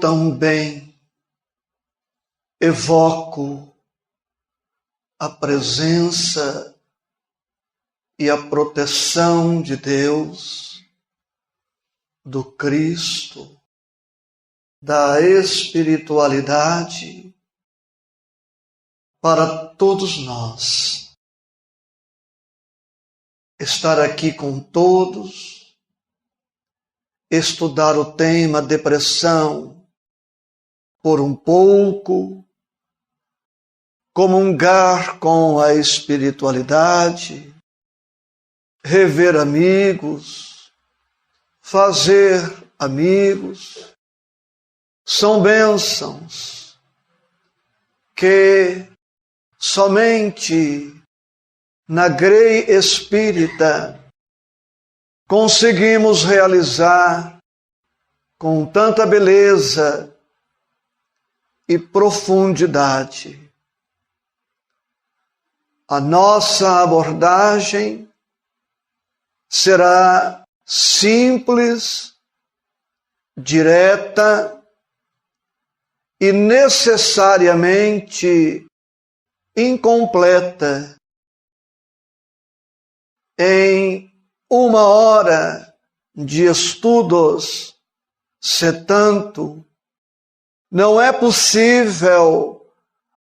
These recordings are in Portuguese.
também evoco a presença e a proteção de Deus, do Cristo, da espiritualidade para todos nós. Estar aqui com todos, estudar o tema depressão por um pouco, comungar com a espiritualidade, rever amigos, fazer amigos, são bênçãos que somente na grei espírita conseguimos realizar com tanta beleza e profundidade. A nossa abordagem será simples, direta e necessariamente incompleta. Em 1 hora de estudos, se tanto, não é possível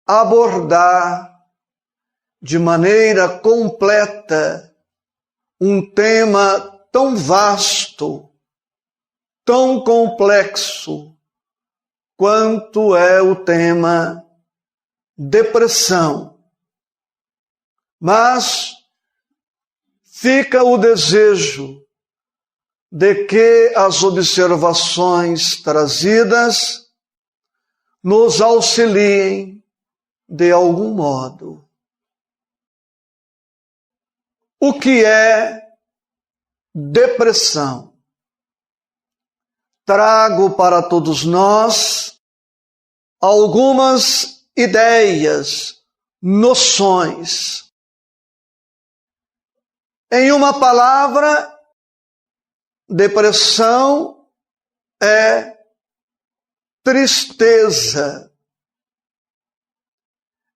abordar de maneira completa um tema tão vasto, tão complexo, quanto é o tema depressão. Mas fica o desejo de que as observações trazidas nos auxiliem de algum modo. O que é depressão? Trago para todos nós algumas ideias, noções. Em uma palavra, depressão é tristeza.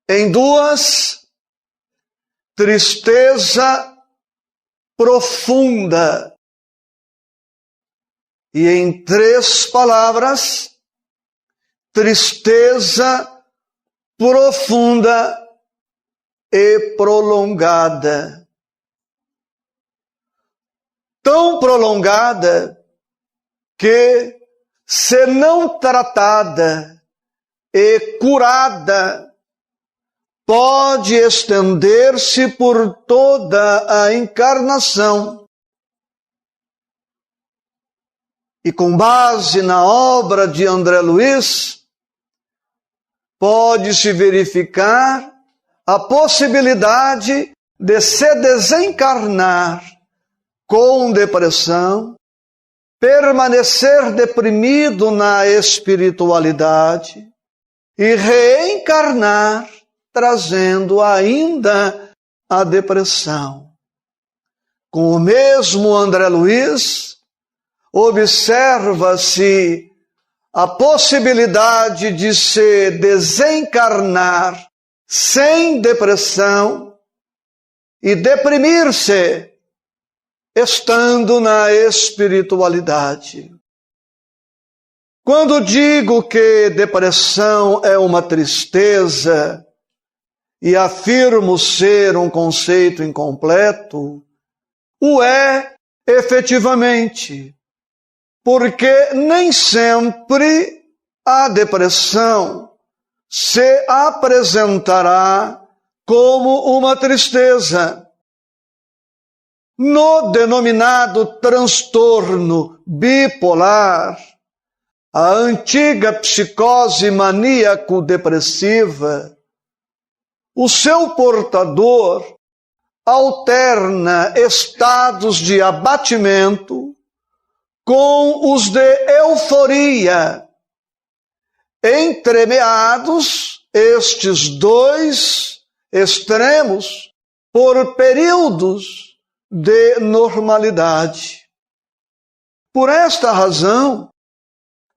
Em 2, tristeza profunda. E em 3 palavras, tristeza profunda e prolongada. Tão prolongada que, se não tratada e curada, pode estender-se por toda a encarnação. E com base na obra de André Luiz, pode-se verificar a possibilidade de se desencarnar com depressão, permanecer deprimido na espiritualidade e reencarnar trazendo ainda a depressão. Com o mesmo André Luiz, observa-se a possibilidade de se desencarnar sem depressão e deprimir-se estando na espiritualidade. Quando digo que depressão é uma tristeza e afirmo ser um conceito incompleto, o é efetivamente, porque nem sempre a depressão se apresentará como uma tristeza. No denominado transtorno bipolar, a antiga psicose maníaco-depressiva, o seu portador alterna estados de abatimento com os de euforia, entremeados estes 2 extremos por períodos de normalidade. Por esta razão,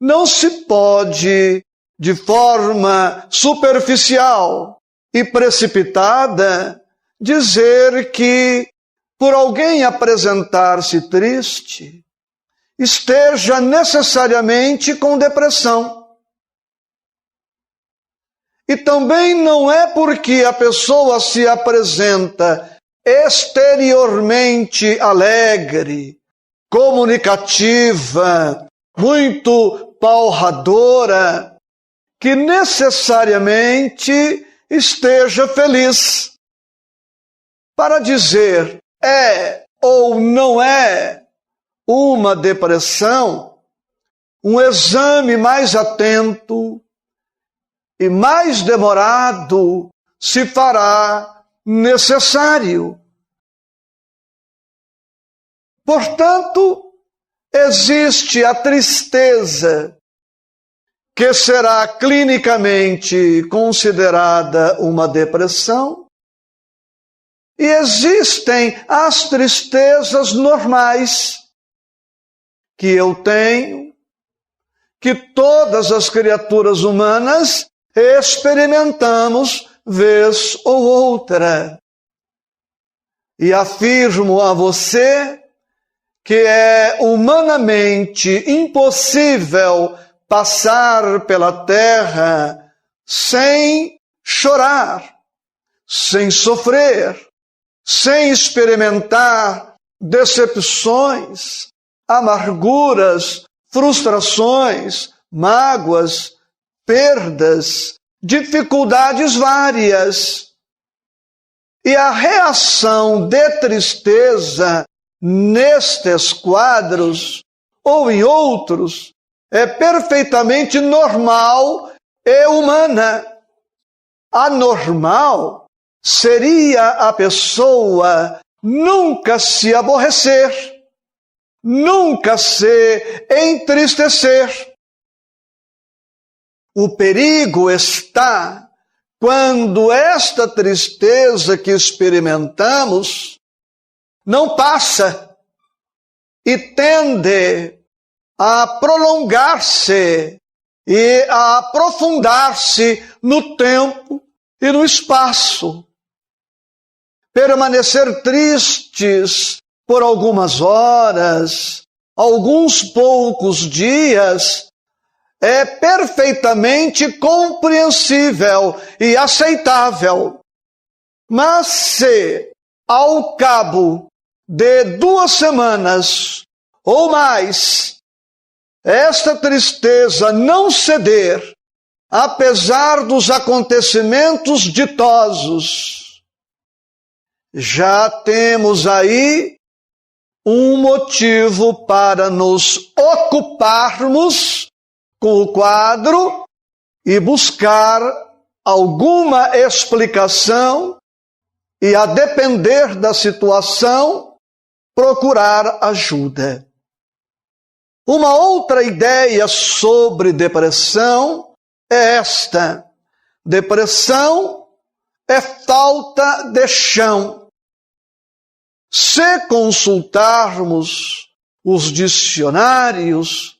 não se pode, de forma superficial e precipitada, dizer que, por alguém apresentar-se triste, esteja necessariamente com depressão. E também não é porque a pessoa se apresenta exteriormente alegre, comunicativa, muito palradora, que necessariamente esteja feliz. Para dizer é ou não é uma depressão, um exame mais atento e mais demorado se fará necessário. Portanto, existe a tristeza, que será clinicamente considerada uma depressão, e existem as tristezas normais, que eu tenho, que todas as criaturas humanas experimentamos vez ou outra. E afirmo a você que é humanamente impossível passar pela terra sem chorar, sem sofrer, sem experimentar decepções, amarguras, frustrações, mágoas, perdas, dificuldades várias. E a reação de tristeza nestes quadros ou em outros é perfeitamente normal e humana. Anormal seria a pessoa nunca se aborrecer, nunca se entristecer. O perigo está quando esta tristeza que experimentamos não passa e tende a prolongar-se e a aprofundar-se no tempo e no espaço. Permanecer tristes por algumas horas, alguns poucos dias, é perfeitamente compreensível e aceitável. Mas se, ao cabo de 2 semanas ou mais, esta tristeza não ceder, apesar dos acontecimentos ditosos, já temos aí um motivo para nos ocuparmos com o quadro e buscar alguma explicação e, a depender da situação, procurar ajuda. Uma outra ideia sobre depressão é esta: depressão é falta de chão. Se consultarmos os dicionários,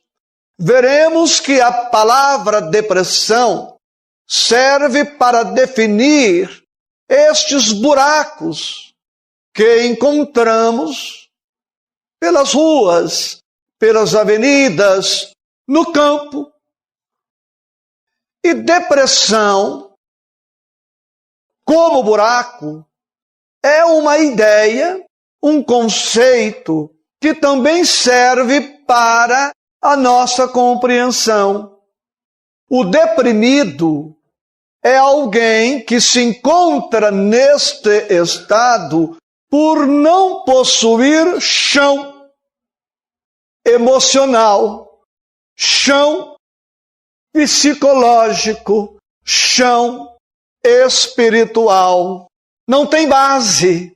veremos que a palavra depressão serve para definir estes buracos que encontramos pelas ruas, pelas avenidas, no campo. E depressão, como buraco, é uma ideia, um conceito que também serve para a nossa compreensão. O deprimido é alguém que se encontra neste estado por não possuir chão emocional, chão psicológico, chão espiritual. Não tem base.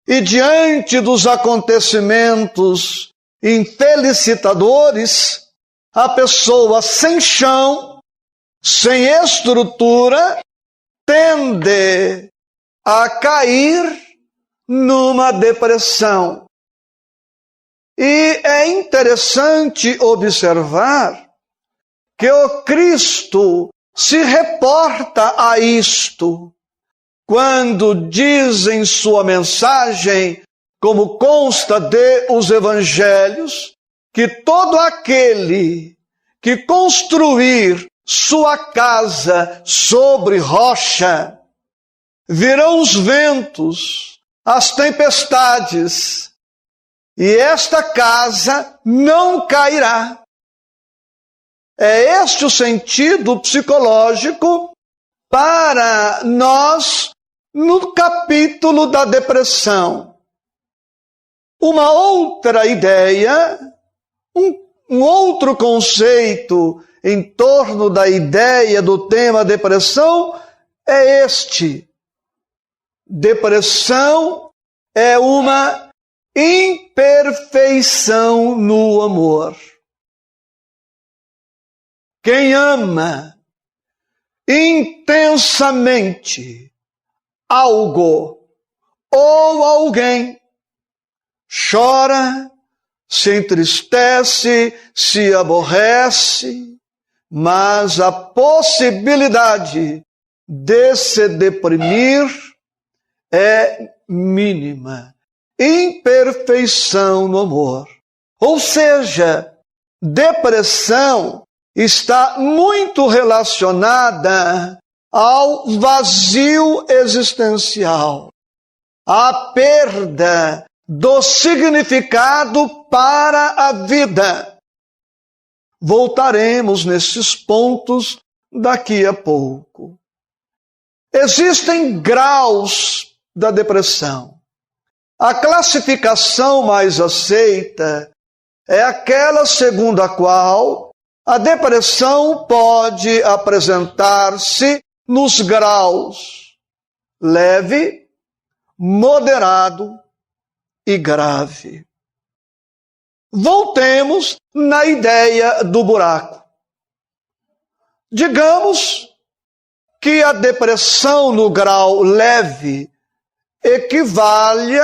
E diante dos acontecimentos infelicitadores, a pessoa sem chão, sem estrutura, tende a cair numa depressão. E é interessante observar que o Cristo se reporta a isto quando diz em sua mensagem, como consta de os evangelhos, que todo aquele que construir sua casa sobre rocha, virão os ventos, as tempestades, e esta casa não cairá. É este o sentido psicológico para nós no capítulo da depressão. Uma outra ideia, um outro conceito em torno da ideia do tema depressão é este. Depressão é uma imperfeição no amor. Quem ama intensamente algo ou alguém chora, se entristece, se aborrece, mas a possibilidade de se deprimir é mínima. Imperfeição no amor. Ou seja, depressão está muito relacionada ao vazio existencial, à perda do significado para a vida. Voltaremos nesses pontos daqui a pouco. Existem graus da depressão. A classificação mais aceita é aquela segundo a qual a depressão pode apresentar-se nos graus leve, moderado e grave. Voltemos na ideia do buraco. Digamos que a depressão no grau leve equivale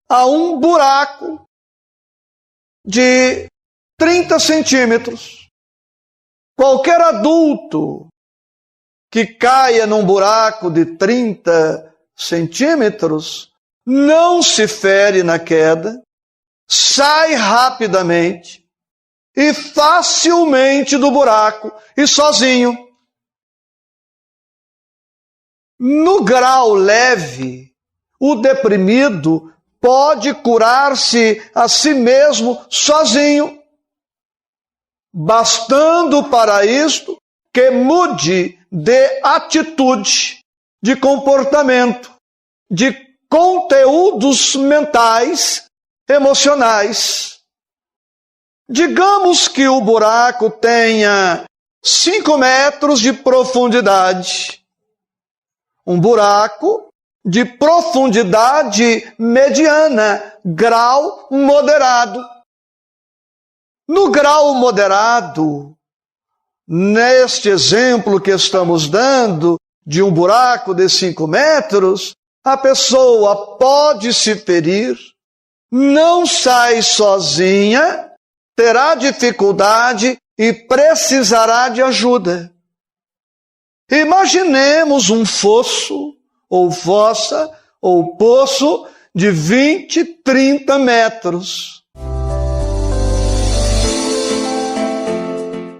a um buraco de 30 centímetros. Qualquer adulto que caia num buraco de 30 centímetros não se fere na queda, sai rapidamente e facilmente do buraco e sozinho. No grau leve, o deprimido pode curar-se a si mesmo sozinho, bastando para isto que mude de atitude, de comportamento, de conteúdos mentais, emocionais. Digamos que o buraco tenha 5 metros de profundidade. Um buraco de profundidade mediana, grau moderado. No grau moderado, neste exemplo que estamos dando, de um buraco de 5 metros, a pessoa pode se ferir, não sai sozinha, terá dificuldade e precisará de ajuda. Imaginemos um fosso, ou fossa, ou poço de 20, 30 metros.